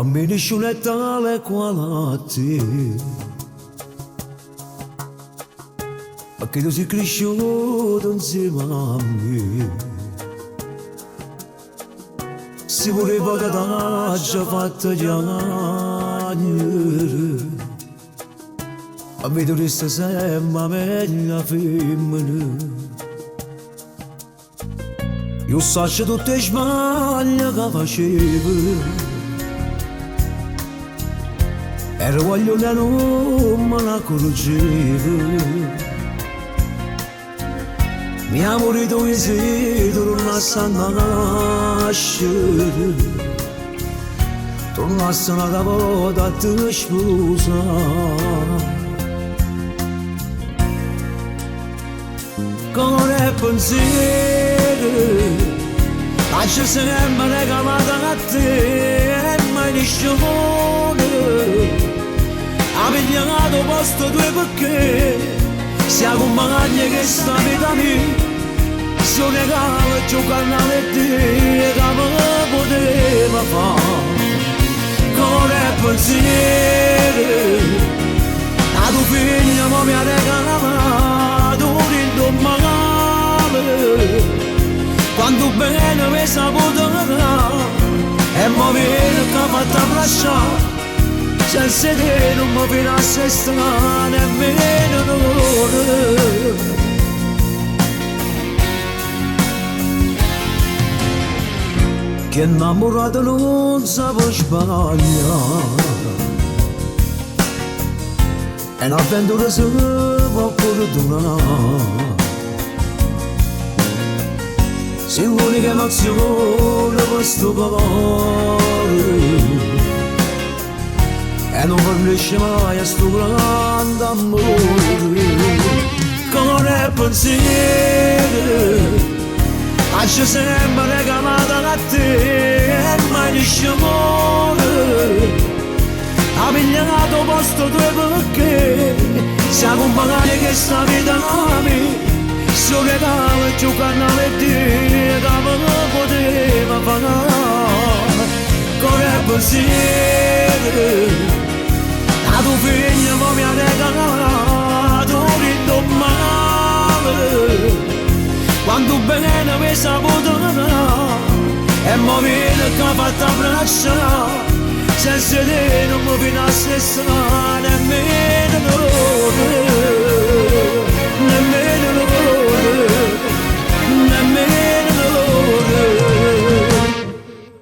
mi nessuno tale quale a te, perché tu sei cresciuto insieme a me. Si voleva che t'hai fatto piangere, a me dovresti sempre meglio femmina. Io so tutte le sbaglie che facevo, ero voglio che non me la accorgevo. Mi amore tu sei tornasse a nascere, tornasse una volta a te sposare. Con il pensiero, lascia sempre regalata a te, e mai nessuno ha pigliato posto due perché sia compagna che sta vita mia. Se un regalo giocare a te, che me poteva fare. Con il pensiero, a tuo figlio mi ha regalato un lindo male. Quando bene mi saputo dare, e mi viene che ha fatto abbracciare. Senza te non mi finasse strano nemmeno l'ora. Che innamorato non sa sbagliare, è un'avventura se può perdonare. Sei l'unica emozione per sto cuore, e non fornisce mai a sto grande amore. Con il pensiero, lascia sempre regalata a te, e mai nessuno ha pigliato posto due perché sia compagna che sta vita a me. Se un regalo e giocare a te, che me poteva fare. Con il pensiero, a tuo figlio mi ha regalato un lindo male. Quando bene mi saputo dare, e mi viene che ha fatto abbracciare. Senza te non mi finasse strano